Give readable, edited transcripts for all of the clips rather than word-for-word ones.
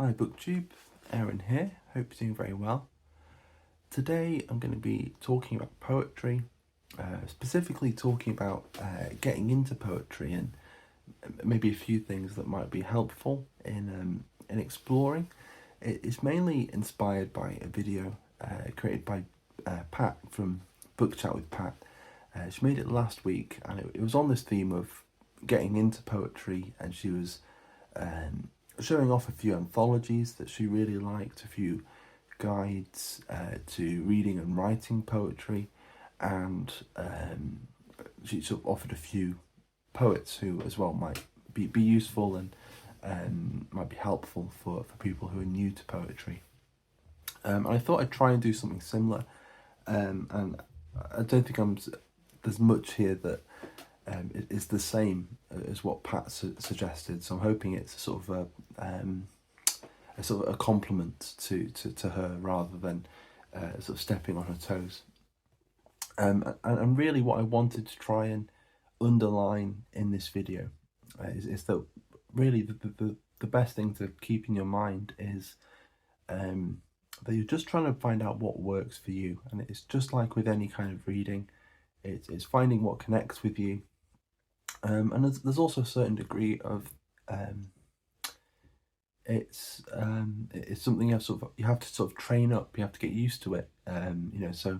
Hi booktube, Aaron here, hope you're doing very well. Today I'm going to be talking about poetry, specifically talking about getting into poetry and maybe a few things that might be helpful in exploring. It's mainly inspired by a video created by Pat from Book Chat with Pat. She made it last week and it was on this theme of getting into poetry, and she was showing off a few anthologies that she really liked, a few guides to reading and writing poetry, and she sort of offered a few poets who as well might be useful and might be helpful for people who are new to poetry. And I thought I'd try and do something similar, and I don't think there's much here that is the same as what Pat suggested, so I'm hoping it's sort of a compliment to her rather than sort of stepping on her toes. And really what I wanted to try and underline in this video is that really the best thing to keep in your mind is that you're just trying to find out what works for you, and it's just like with any kind of reading, it's finding what connects with you. And there's also a certain degree of it's something you have to sort of train up. You have to get used to it. So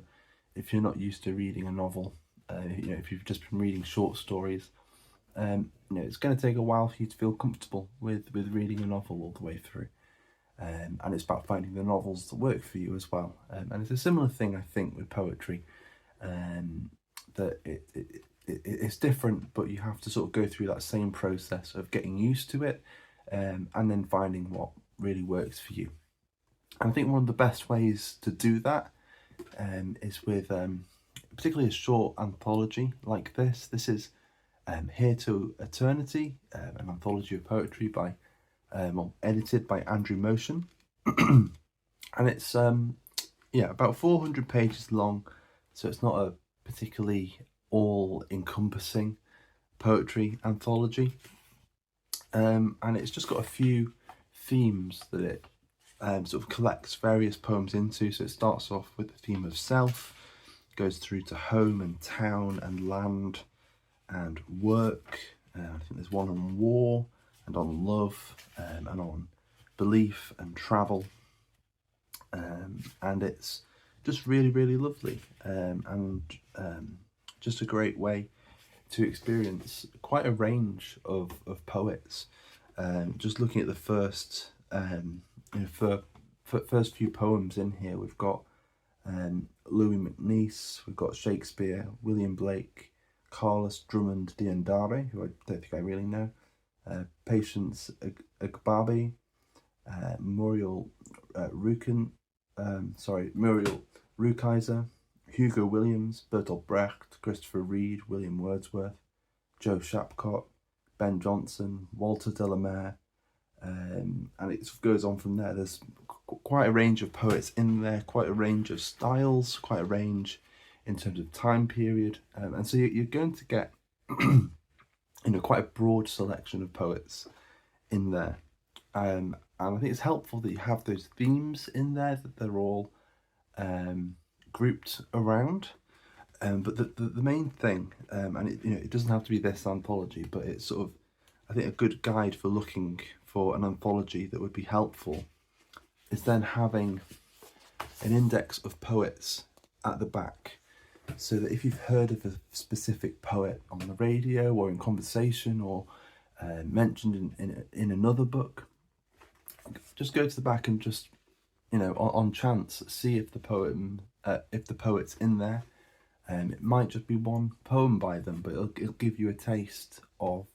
if you're not used to reading a novel, if you've just been reading short stories, it's going to take a while for you to feel comfortable with reading a novel all the way through. And it's about finding the novels that work for you as well. And it's a similar thing, I think, with poetry. That it's different, but you have to sort of go through that same process of getting used to it, and then finding what really works for you. And I think one of the best ways to do that is with particularly a short anthology like this. This is Here to Eternity, an anthology of poetry by edited by Andrew Motion. And it's about 400 pages long, so it's not a particularly all-encompassing poetry anthology, and it's just got a few themes that it sort of collects various poems into. So it starts off with the theme of self, goes through to home and town and land and work. I think there's one on war and on love, and on belief and travel, and it's just really lovely, and just a great way to experience quite a range of poets. Just looking at the first first few poems in here, we've got Louis MacNeice, we've got Shakespeare, William Blake, Carlos Drummond Diandare, who I don't think I really know, Patience Agbabi, Muriel Rukeyser, Hugo Williams, Bertolt Brecht, Christopher Reid, William Wordsworth, Joe Shapcott, Ben Jonson, Walter de la Mare, and it goes on from there. There's quite a range of poets in there, quite a range of styles, quite a range in terms of time period, and so you're going to get quite a broad selection of poets in there, and I think it's helpful that you have those themes in there, that they're all grouped around, but the main thing, and it doesn't have to be this anthology, but it's sort of, I think, a good guide for looking for an anthology that would be helpful, is then having an index of poets at the back, so that if you've heard of a specific poet on the radio or in conversation or mentioned in another book, just go to the back and just on chance see if the poet's in there. It might just be one poem by them, but it'll give you a taste of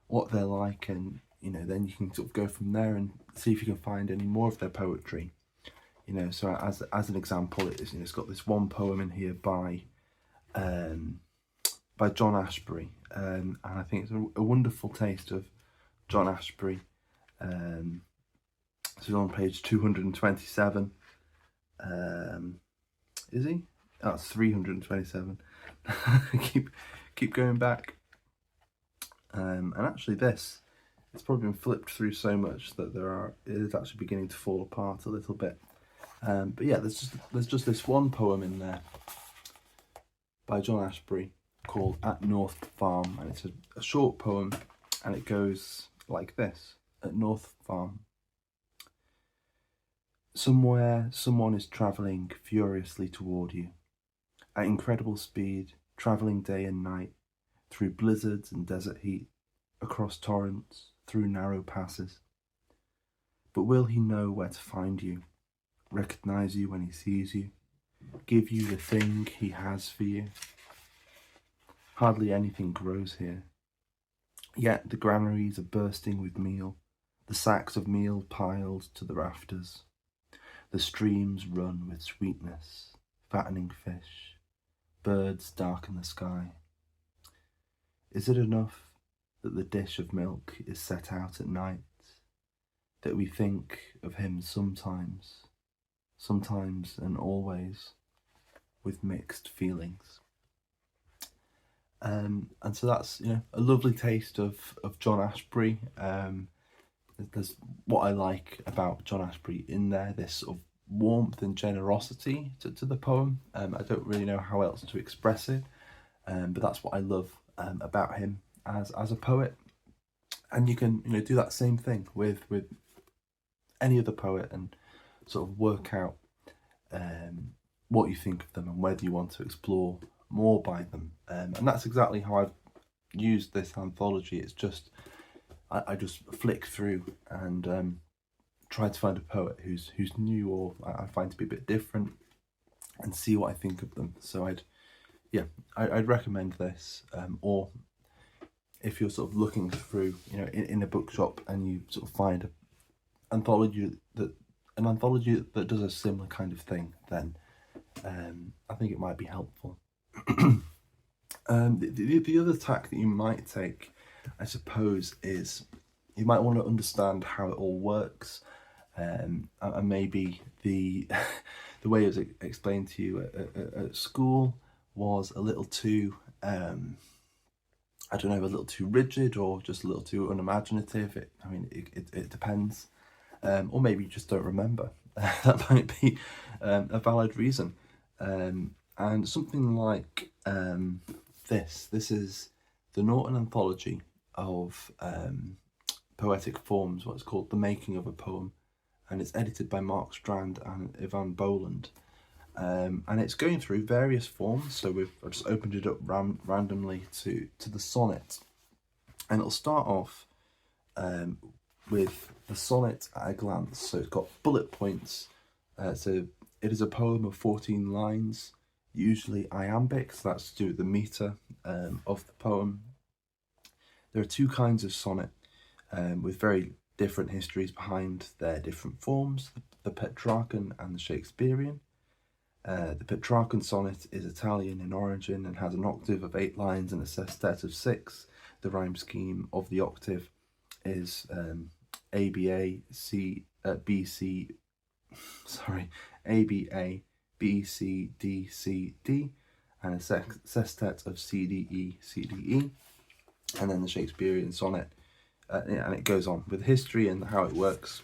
what they're like, and then you can sort of go from there and see if you can find any more of their poetry. So as an example, it's got this one poem in here by John Ashbery, and I think it's a wonderful taste of John Ashbery. This is on page 227. Is he? Oh, it's 327. keep going back. And actually this it's probably been flipped through so much that it is actually beginning to fall apart a little bit. But yeah, there's just this one poem in there by John Ashbery called At North Farm, and it's a short poem, and it goes like this. At North Farm. Somewhere someone is travelling furiously toward you, at incredible speed, travelling day and night, through blizzards and desert heat, across torrents, through narrow passes. But will he know where to find you, recognise you when he sees you, give you the thing he has for you? Hardly anything grows here. Yet the granaries are bursting with meal, the sacks of meal piled to the rafters. The streams run with sweetness, fattening fish, birds darken the sky. Is it enough that the dish of milk is set out at night, that we think of him sometimes and always, with mixed feelings? And so that's, you know, a lovely taste of John Ashbery. There's what I like about John Ashbery in there, this sort of warmth and generosity to the poem. I don't really know how else to express it, but that's what I love about him as a poet. And you can, you know, do that same thing with any other poet and sort of work out what you think of them and whether you want to explore more by them. And that's exactly how I've used this anthology. It's just I just flick through and try to find a poet who's new or I find to be a bit different and see what I think of them. So I'd recommend this, or if you're sort of looking through, you know, in a bookshop and you sort of find an anthology that does a similar kind of thing, then I think it might be helpful. The other tack that you might take, I suppose, is you might want to understand how it all works, and maybe the way it was explained to you at school was a little too, I don't know, a little too rigid or just a little too unimaginative. It depends, or maybe you just don't remember. That might be a valid reason. And something like this is the Norton Anthology of Poetic Forms, what's called The Making of a Poem, and it's edited by Mark Strand and Eavan Boland. And it's going through various forms, so I've just opened it up randomly to the sonnet. And it'll start off with the sonnet at a glance, so it's got bullet points. So it is a poem of 14 lines, usually iambic, so that's to do with the metre of the poem. There are two kinds of sonnet with very different histories behind their different forms, the Petrarchan and the Shakespearean. The Petrarchan sonnet is Italian in origin and has an octave of 8 lines and a sestet of 6. The rhyme scheme of the octave is ABA, B, C, D, C, D, and a sestet of C, D, E, C, D, E, and then the Shakespearean sonnet, and it goes on with history and how it works.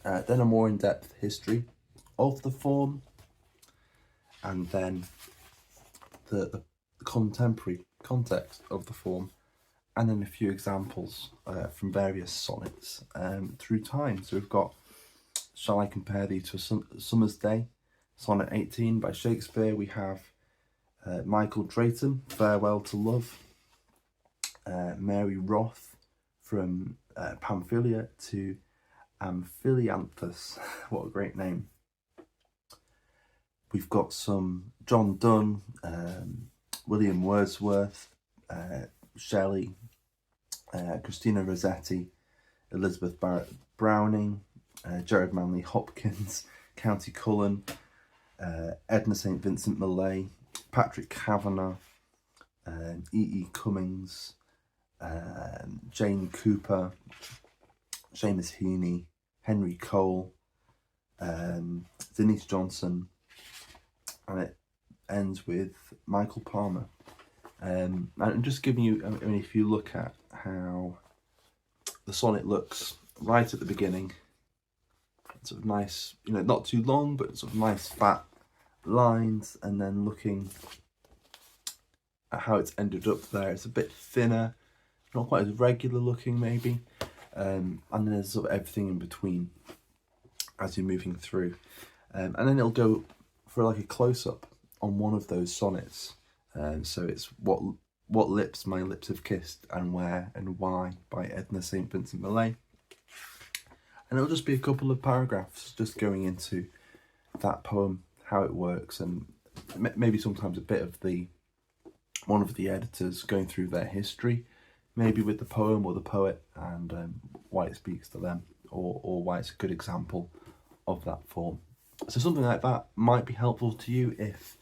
Then a more in-depth history of the form, and then the contemporary context of the form, and then a few examples from various sonnets through time. So we've got Shall I Compare Thee to a Summer's Day, Sonnet 18 by Shakespeare. We have Michael Drayton, Farewell to Love, Mary Roth, From Pamphylia to Amphilianthus. What a great name. We've got some John Donne, William Wordsworth, Shelley, Christina Rossetti, Elizabeth Barrett Browning, Gerard Manley Hopkins, County Cullen, Edna St. Vincent Millay, Patrick Kavanagh, E. Cummings, Jane Cooper, Seamus Heaney, Henry Cole, Denise Johnson, and it ends with Michael Palmer. And I'm just giving you, if you look at how the sonnet looks right at the beginning, sort of nice, you know, not too long, but sort of nice fat lines, and then looking at how it's ended up there, it's a bit thinner, not quite as regular looking maybe, and then there's sort of everything in between as you're moving through, and then it'll go for like a close-up on one of those sonnets, so it's what lips my lips have kissed, and where and why, by Edna St. Vincent Millay. And it'll just be a couple of paragraphs just going into that poem, how it works, and maybe sometimes a bit of one of the editors going through their history, maybe with the poem or the poet, and why it speaks to them, or why it's a good example of that form. So something like that might be helpful to you if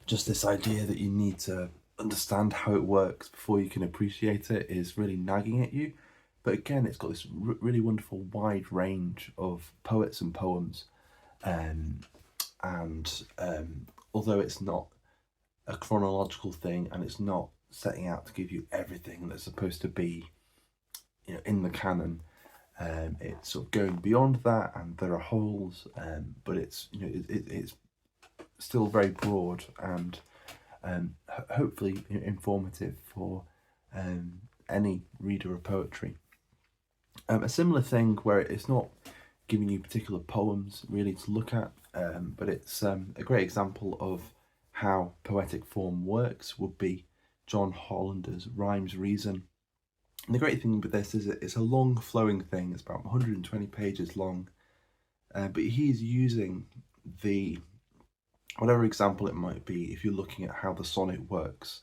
just this idea that you need to understand how it works before you can appreciate it is really nagging at you. But again, it's got this really wonderful wide range of poets and poems, and although it's not a chronological thing, and it's not setting out to give you everything that's supposed to be, you know, in the canon, it's sort of going beyond that, and there are holes, but it's, you know, it's still very broad and hopefully informative for any reader of poetry. A similar thing where it's not giving you particular poems really to look at, but it's a great example of how poetic form works would be John Hollander's Rhyme's Reason. And the great thing with this is it's a long flowing thing, it's about 120 pages long, but he's using whatever example it might be, if you're looking at how the sonnet works,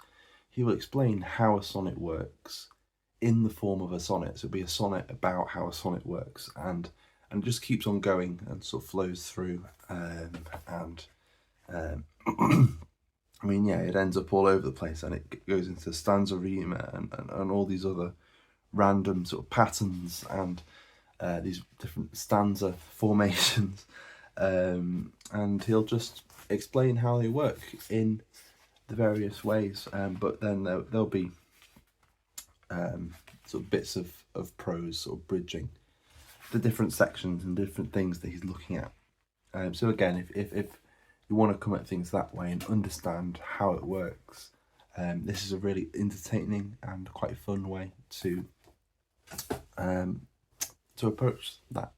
he will explain how a sonnet works in the form of a sonnet. So it'll be a sonnet about how a sonnet works, and it just keeps on going and sort of flows through, I mean, yeah, it ends up all over the place, and it goes into stanza rime and all these other random sort of patterns and these different stanza formations, and he'll just explain how they work in the various ways, but then there'll be sort of bits of prose sort of bridging the different sections and different things that he's looking at. So again, if you want to come at things that way and understand how it works, this is a really entertaining and quite fun way to approach that.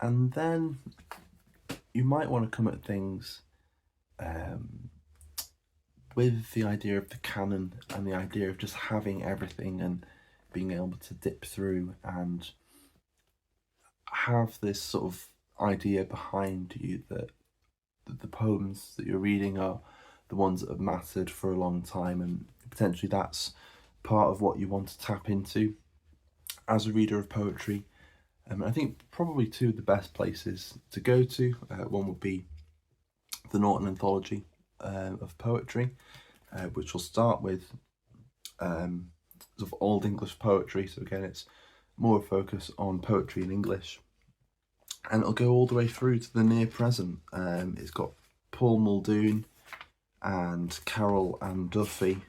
And then you might want to come at things with the idea of the canon and the idea of just having everything and being able to dip through and have this sort of idea behind you that the poems that you're reading are the ones that have mattered for a long time, and potentially that's part of what you want to tap into as a reader of poetry. I think probably two of the best places to go to, one would be the Norton Anthology of Poetry, which will start with sort of Old English poetry. So again, it's more a focus on poetry in English, and it'll go all the way through to the near present. It's got Paul Muldoon and Carol Ann Duffy,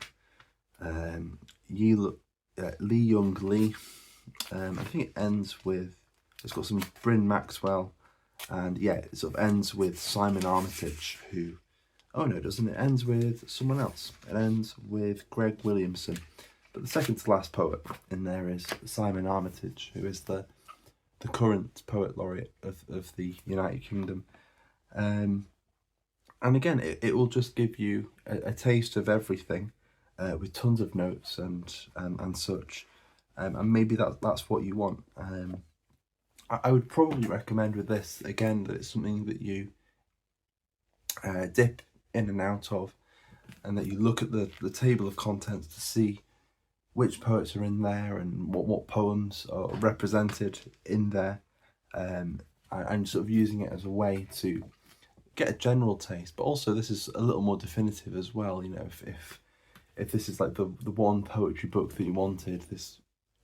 Lee Young Lee. I think it ends with, it's got some Bryn Maxwell, and yeah, it sort of ends with Simon Armitage, who, oh no, doesn't it? Ends with someone else. It ends with Greg Williamson. But the second to last poet in there is Simon Armitage, who is the current poet laureate of the United Kingdom. And again, it will just give you a taste of everything, with tons of notes and such. And maybe that's what you want. I would probably recommend with this, again, that it's something that you dip in and out of, and that you look at the table of contents to see which poets are in there and what poems are represented in there, and sort of using it as a way to get a general taste. But also this is a little more definitive as well, you know, if this is like the one poetry book that you wanted,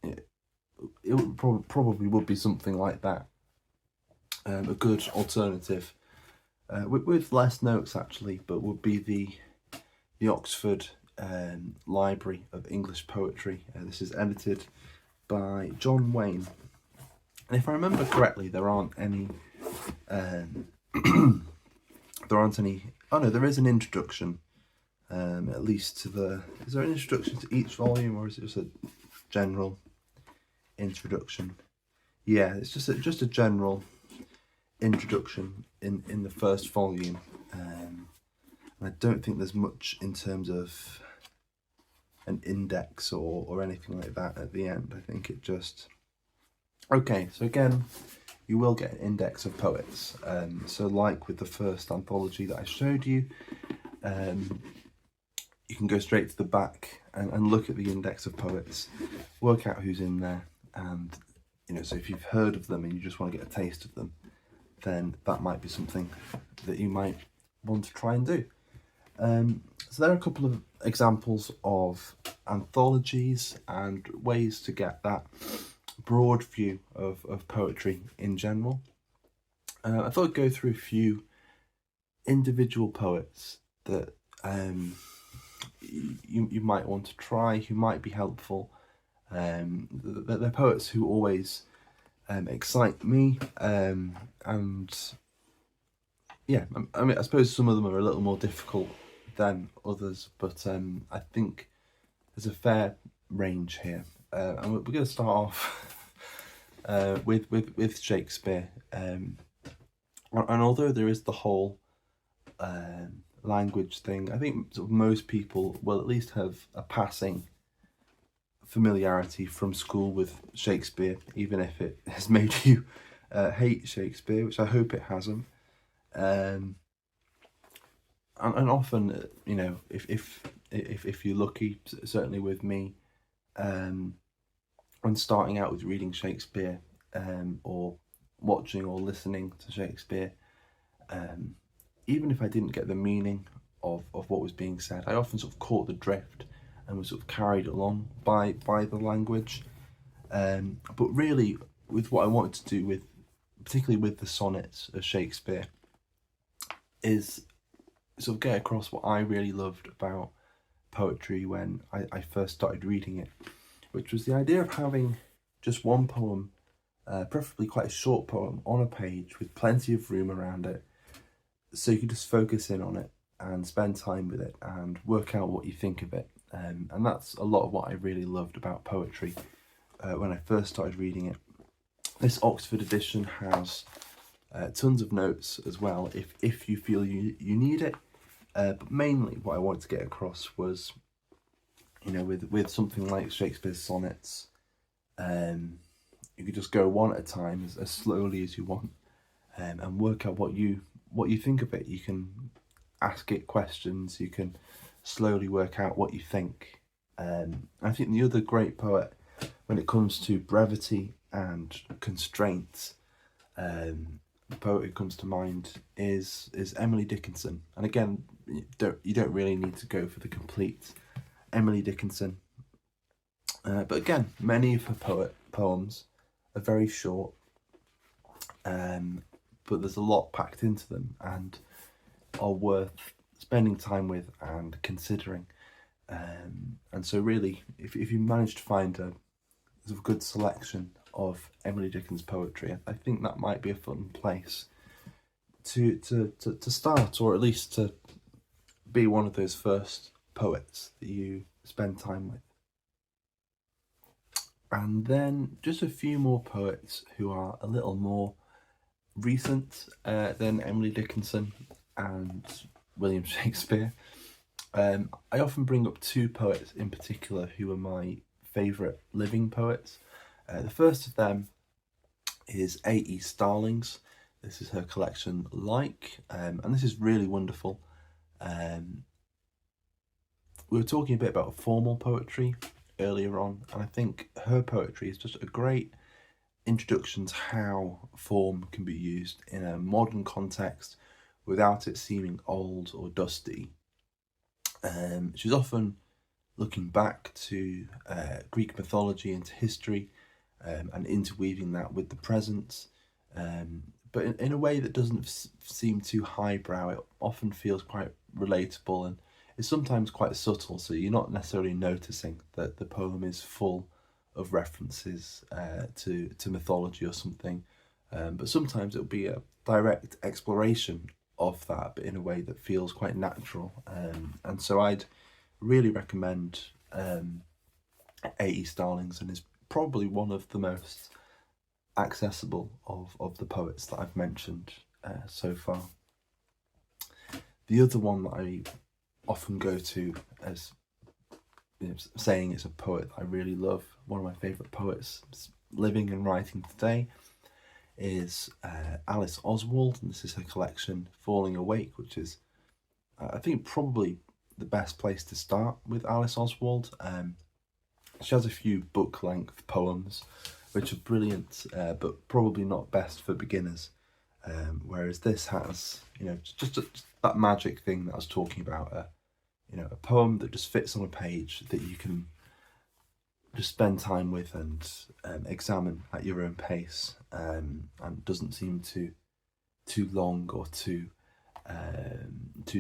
it would probably would be something like that, a good alternative, with less notes actually, but would be the Oxford library of English poetry. This is edited by John Wain. And if I remember correctly, there aren't any... Oh no, there is an introduction, at least to the... Is there an introduction to each volume, or is it just a general introduction? Yeah, it's just a general introduction in the first volume. And I don't think there's much in terms of an index or anything like that at the end. I think it just... Okay, so again, you will get an index of poets. So like with the first anthology that I showed you, you can go straight to the back and look at the index of poets, work out who's in there, and so if you've heard of them and you just want to get a taste of them, then that might be something that you might want to try and do. So there are a couple of examples of anthologies and ways to get that broad view of poetry in general. I thought I'd go through a few individual poets that you might want to try, who might be helpful. They're poets who always excite me, and yeah, I mean, I suppose some of them are a little more difficult than others, but I think there's a fair range here. And we're going to start off with Shakespeare. And although there is the whole language thing, I think sort of most people will at least have a passing familiarity from school with Shakespeare, even if it has made you hate Shakespeare, which I hope it hasn't. And often, if you're lucky, certainly with me, when starting out with reading Shakespeare, or watching or listening to Shakespeare, even if I didn't get the meaning of what was being said, I often sort of caught the drift and was sort of carried along by the language. But really, with what I wanted to do particularly with the sonnets of Shakespeare, is sort of get across what I really loved about poetry when I first started reading it, which was the idea of having just one poem, preferably quite a short poem, on a page with plenty of room around it, so you can just focus in on it and spend time with it and work out what you think of it. And that's a lot of what I really loved about poetry when I first started reading it. This Oxford edition has tons of notes as well, if you feel you need it. But mainly what I wanted to get across was, with something like Shakespeare's sonnets, you could just go one at a time as slowly as you want, and work out what you think of it. You can ask it questions, you can slowly work out what you think. I think the other great poet when it comes to brevity and constraints, the poet who comes to mind is Emily Dickinson. And again, you don't really need to go for the complete Emily Dickinson, but again, many of her poems are very short, but there's a lot packed into them and are worth spending time with and considering. And so really, if you manage to find a sort of good selection of Emily Dickinson's poetry, I think that might be a fun place to start, or at least to be one of those first poets that you spend time with. And then just a few more poets who are a little more recent than Emily Dickinson and William Shakespeare. I often bring up two poets in particular who are my favourite living poets. The first of them is A.E. Stallings. This is her collection Like, and this is really wonderful. We were talking a bit about formal poetry earlier on, and I think her poetry is just a great introduction to how form can be used in a modern context without it seeming old or dusty. She's often looking back to Greek mythology and to history, and interweaving that with the present, but in a way that doesn't seem too highbrow. It often feels quite relatable, and is sometimes quite subtle, so you're not necessarily noticing that the poem is full of references to mythology or something, but sometimes it'll be a direct exploration of that, but in a way that feels quite natural. And so I'd really recommend A.E. Stallings, and is probably one of the most accessible of the poets that I've mentioned so far. The other one that I often go to as saying it's a poet that I really love, one of my favourite poets living and writing today, is Alice Oswald, and this is her collection Falling Awake, which is I think probably the best place to start with Alice Oswald. She has a few book-length poems which are brilliant, but probably not best for beginners. Whereas this has, just that magic thing that I was talking about, a poem that just fits on a page that you can just spend time with and examine at your own pace, and doesn't seem too long or too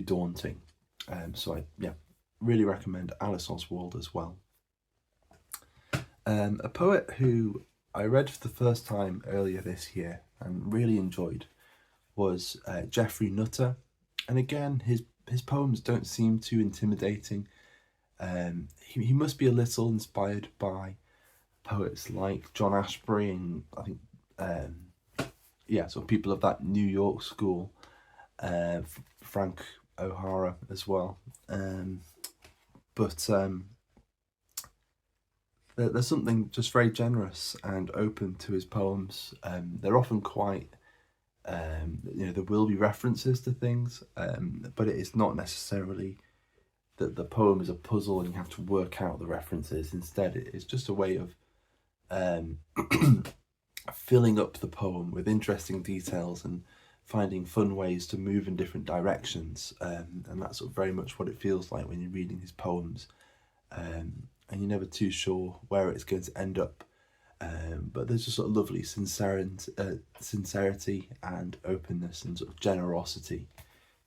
daunting. So I really recommend Alice Oswald as well. A poet who I read for the first time earlier this year and really enjoyed was Geoffrey Nutter, and again his poems don't seem too intimidating. He must be a little inspired by poets like John Ashbery and I think sort of people of that New York school, Frank O'Hara as well. But there's something just very generous and open to his poems. They're often quite, there will be references to things, but it is not necessarily that the poem is a puzzle and you have to work out the references. Instead, it's just a way of filling up the poem with interesting details and finding fun ways to move in different directions. And that's sort of very much what it feels like when you're reading his poems. And you're never too sure where it's going to end up. But there's just sort of lovely sincerity and openness and sort of generosity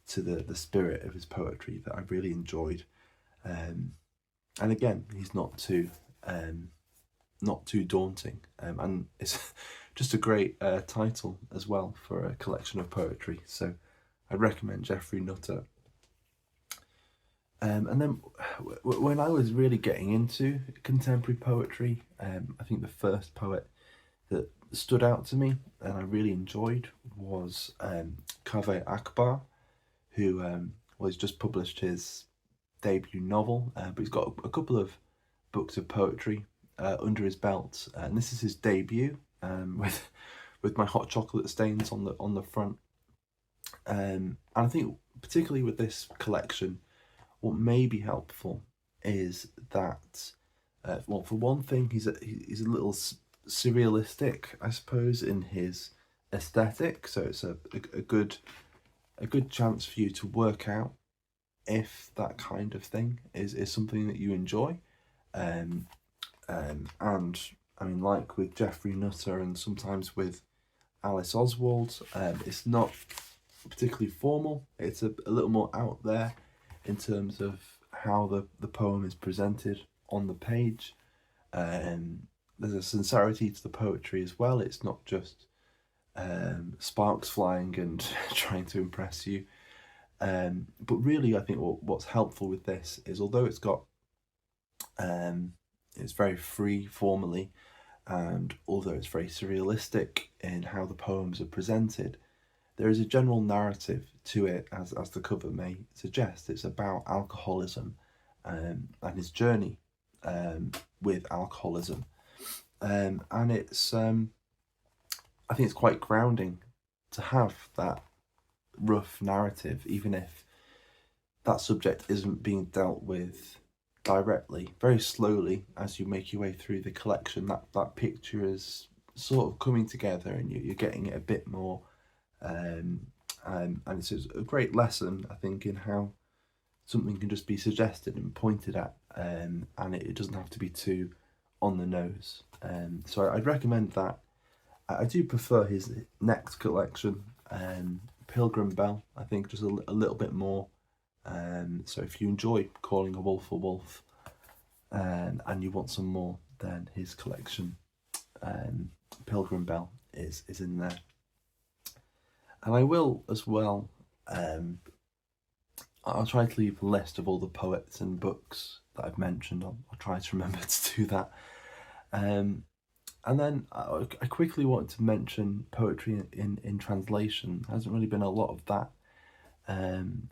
to the spirit of his poetry that I really enjoyed. And again, he's not too daunting, and it's just a great title as well for a collection of poetry. So I'd recommend Geoffrey Nutter. And then when I was really getting into contemporary poetry, I think the first poet that stood out to me and I really enjoyed was Kaveh Akbar, who has just published his debut novel, but he's got a couple of books of poetry under his belt, and this is his debut, with my hot chocolate stains on the front. And I think particularly with this collection, what may be helpful is that, well, for one thing, he's a little surrealistic, I suppose, in his aesthetic. So it's a good chance for you to work out if that kind of thing is something that you enjoy. And I mean, like with Geoffrey Nutter and sometimes with Alice Oswald, it's not particularly formal. It's a little more out there in terms of how the poem is presented on the page. There's a sincerity to the poetry as well. It's not just sparks flying and trying to impress you. But really, I think what's helpful with this is, although it's got it's very free formally, and although it's very surrealistic in how the poems are presented, there is a general narrative to it, as the cover may suggest. It's about alcoholism and his journey with alcoholism, and it's I think it's quite grounding to have that rough narrative, even if that subject isn't being dealt with directly. Very slowly, as you make your way through the collection, that picture is sort of coming together, and you're getting it a bit more. And it's a great lesson, I think, in how something can just be suggested and pointed at, and it doesn't have to be too on the nose. So I'd recommend that. I do prefer his next collection, Pilgrim Bell. I think just a little bit more So if you enjoy calling a wolf, and you want some more, then his collection, Pilgrim Bell, is in there. And I will as well, I'll try to leave a list of all the poets and books that I've mentioned. I'll try to remember to do that. And then I quickly want to mention poetry in translation. There hasn't really been a lot of that.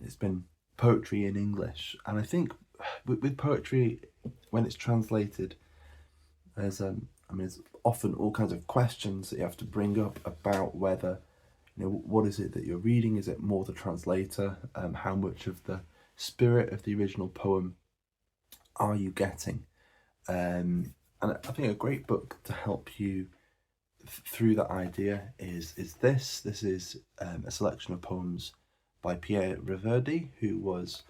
It's been poetry in English, and I think with poetry, when it's translated, there's there's often all kinds of questions that you have to bring up about whether, what is it that you're reading? Is it more the translator? How much of the spirit of the original poem are you getting? And I think a great book to help you through that idea is this. This is a selection of poems by Pierre Verdie, who was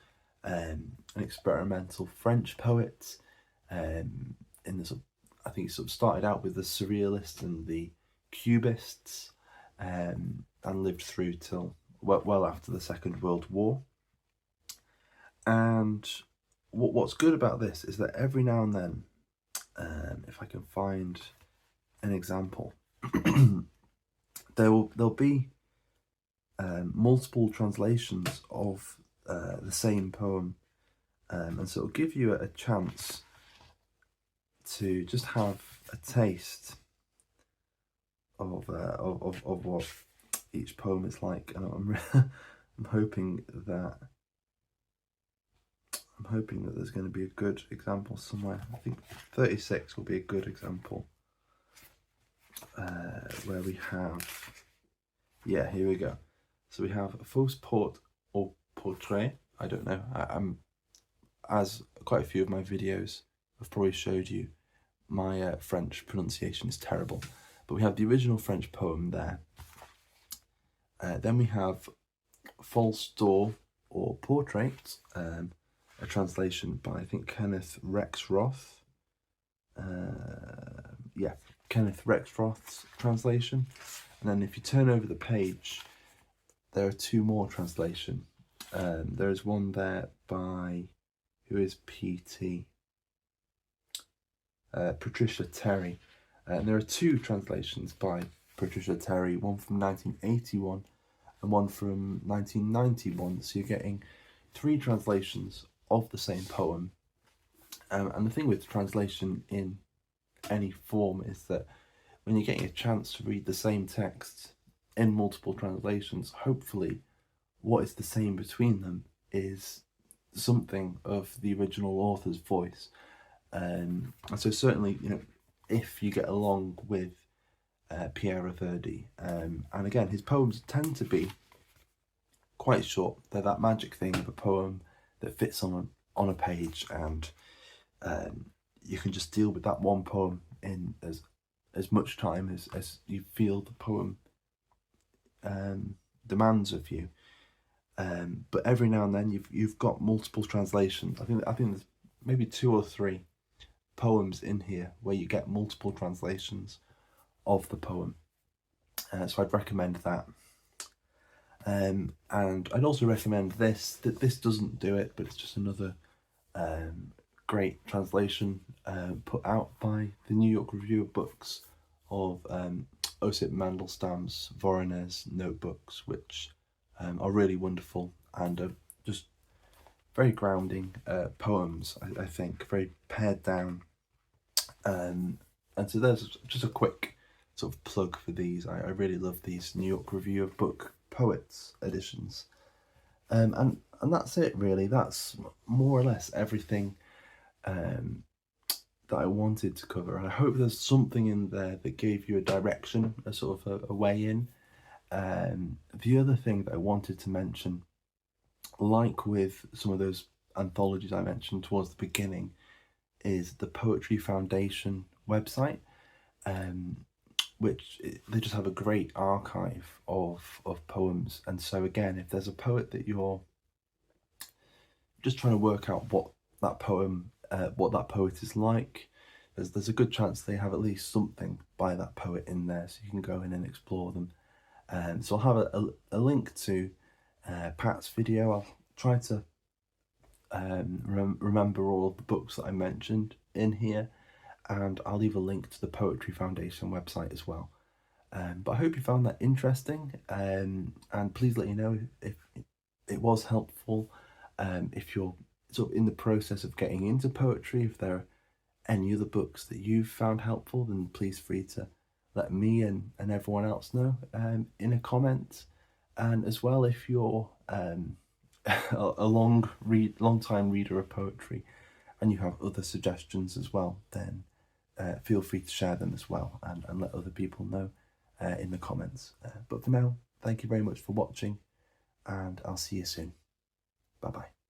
an experimental French poet. I think he sort of started out with the Surrealists and the Cubists, and lived through till well after the Second World War. And what's good about this is that every now and then, if I can find an example, there'll be multiple translations of the same poem, and so it'll give you a chance to just have a taste of what each poem is like. And I'm hoping that there's going to be a good example somewhere. I think 36 will be a good example, where we have, yeah, here we go. So we have fausse porte or portrait. I don't know. I'm as quite a few of my videos have probably showed you, my French pronunciation is terrible. But we have the original French poem there. Then we have false door or portrait, a translation by, I think, Kenneth Rexroth. Kenneth Rexroth's translation. And then if you turn over the page, there are two more translations. There is one there by, who is P.T.? Patricia Terry. And there are two translations by Patricia Terry, one from 1981 and one from 1991. So you're getting three translations of the same poem. And the thing with translation in any form is that when you're getting a chance to read the same text in multiple translations, hopefully what is the same between them is something of the original author's voice. And so certainly, if you get along with Pierre Verdie, and again, his poems tend to be quite short. They're that magic thing of a poem that fits on a page, and you can just deal with that one poem in as much time as you feel the poem demands of you. But every now and then you've got multiple translations. I think there's maybe 2 or 3 poems in here where you get multiple translations of the poem. So I'd recommend that. And I'd also recommend this. This doesn't do it, but it's just another great translation put out by the New York Review of Books of Osip Mandelstam's Voronezh notebooks, which are really wonderful and are just very grounding poems, I think, very pared down. And so there's just a quick sort of plug for these. I really love these New York Review of Book Poets editions. And that's it, really. That's more or less everything that I wanted to cover. And I hope there's something in there that gave you a direction, a sort of a way in. The other thing that I wanted to mention, like with some of those anthologies I mentioned towards the beginning, is the Poetry Foundation website, which they just have a great archive of poems. And so again, if there's a poet that you're just trying to work out what that poet is like, there's a good chance they have at least something by that poet in there, so you can go in and explore them. So I'll have a link to Pat's video. I'll try to remember all of the books that I mentioned in here, and I'll leave a link to the Poetry Foundation website as well. But I hope you found that interesting, and please let me know if it was helpful. If you're sort of in the process of getting into poetry, if there are any other books that you've found helpful, then please free to let me and everyone else know in a comment. And as well, if you're a long time reader of poetry and you have other suggestions as well, then feel free to share them as well and let other people know in the comments. But for now, thank you very much for watching, and I'll see you soon. Bye bye.